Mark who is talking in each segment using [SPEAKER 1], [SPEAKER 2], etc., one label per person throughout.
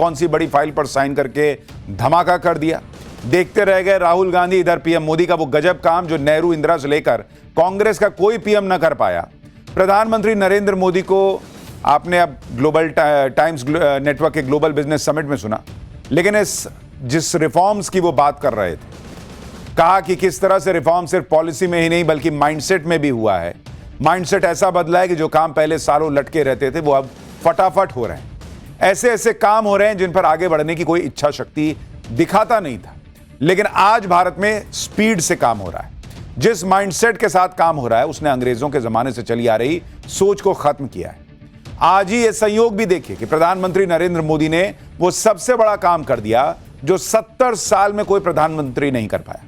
[SPEAKER 1] कौन सी बड़ी फाइल पर साइन करके धमाका कर दिया। देखते रह गए राहुल गांधी, इधर पीएम मोदी का वो गजब काम जो नेहरू इंदिरा से लेकर कांग्रेस का कोई पीएम न कर पाया। प्रधानमंत्री नरेंद्र मोदी को आपने अब ग्लोबल टाइम्स नेटवर्क के ग्लोबल बिजनेस समिट में सुना, लेकिन जिस रिफॉर्म्स की वो बात कर रहे थे, कहा कि किस तरह से रिफॉर्म सिर्फ पॉलिसी में ही नहीं बल्कि माइंडसेट में भी हुआ है। माइंडसेट ऐसा बदला है कि जो काम पहले सालों लटके रहते थे वो अब फटाफट हो रहे हैं। ऐसे ऐसे काम हो रहे हैं जिन पर आगे बढ़ने की कोई इच्छा शक्ति दिखाता नहीं था, लेकिन आज भारत में स्पीड से काम हो रहा है। जिस माइंडसेट के साथ काम हो रहा है उसने अंग्रेजों के जमाने से चली आ रही सोच को खत्म किया है। आज ही ये संयोग भी देखिए कि प्रधानमंत्री नरेंद्र मोदी ने वो सबसे बड़ा काम कर दिया जो 70 साल में कोई प्रधानमंत्री नहीं कर पाया।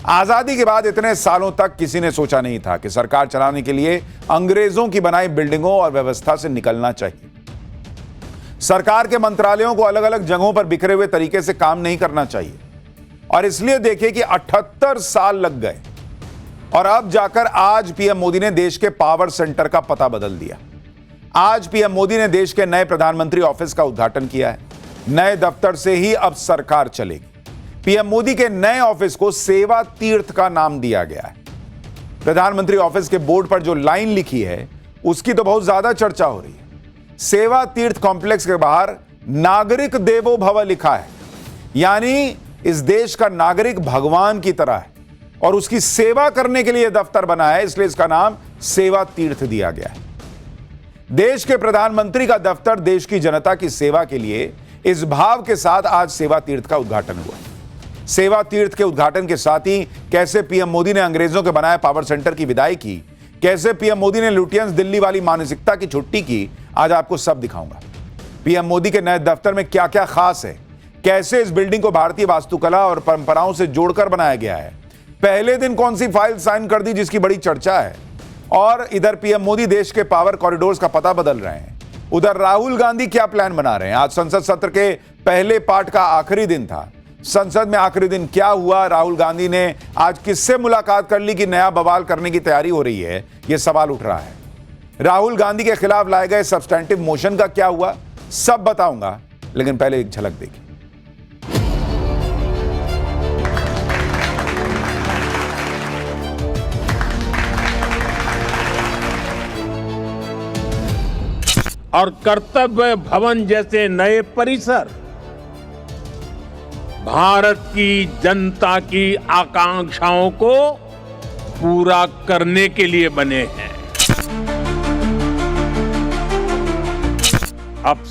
[SPEAKER 1] आजादी के बाद इतने सालों तक किसी ने सोचा नहीं था कि सरकार चलाने के लिए अंग्रेजों की बनाई बिल्डिंगों और व्यवस्था से निकलना चाहिए। सरकार के मंत्रालयों को अलग अलग जगहों पर बिखरे हुए तरीके से काम नहीं करना चाहिए। और इसलिए देखिए कि 78 साल लग गए और अब जाकर आज पीएम मोदी ने देश के पावर सेंटर का पता बदल दिया। आज पीएम मोदी ने देश के नए प्रधानमंत्री ऑफिस का उद्घाटन किया है। नए दफ्तर से ही अब सरकार चलेगी। पीएम मोदी के नए ऑफिस को सेवा तीर्थ का नाम दिया गया है। प्रधानमंत्री ऑफिस के बोर्ड पर जो लाइन लिखी है उसकी तो बहुत ज्यादा चर्चा हो रही है। सेवा तीर्थ कॉम्प्लेक्स के बाहर नागरिक देवो भव लिखा है, यानी इस देश का नागरिक भगवान की तरह है और उसकी सेवा करने के लिए दफ्तर बना है, इसलिए इसका नाम सेवा तीर्थ दिया गया है। देश के प्रधानमंत्री का दफ्तर देश की जनता की सेवा के लिए इस भाव के साथ आज सेवा तीर्थ का उद्घाटन हुआ। सेवा तीर्थ के उद्घाटन के साथ ही कैसे पीएम मोदी ने अंग्रेजों के बनाए पावर सेंटर की विदाई की, कैसे पीएम मोदी ने लुटियंस दिल्ली वाली मानसिकता की छुट्टी की, आज आपको सब दिखाऊंगा। पीएम मोदी के नए दफ्तर में क्या क्या खास है, कैसे इस बिल्डिंग को भारतीय वास्तुकला और परंपराओं से जोड़कर बनाया गया है, पहले दिन कौन सी फाइल साइन कर दी जिसकी बड़ी चर्चा है, और इधर पीएम मोदी देश के पावर कॉरिडोर्स का पता बदल रहे हैं, उधर राहुल गांधी क्या प्लान बना रहे हैं। आज संसद सत्र के पहले पार्ट का आखिरी दिन था। संसद में आखिरी दिन क्या हुआ, राहुल गांधी ने आज किससे मुलाकात कर ली कि नया बवाल करने की तैयारी हो रही है, यह सवाल उठ रहा है। राहुल गांधी के खिलाफ लाए गए सब्सटैंटिव मोशन का क्या हुआ, सब बताऊंगा, लेकिन पहले एक झलक देखिए।
[SPEAKER 2] और कर्तव्य भवन जैसे नए परिसर भारत की जनता की आकांक्षाओं को पूरा करने के लिए बने हैं। अब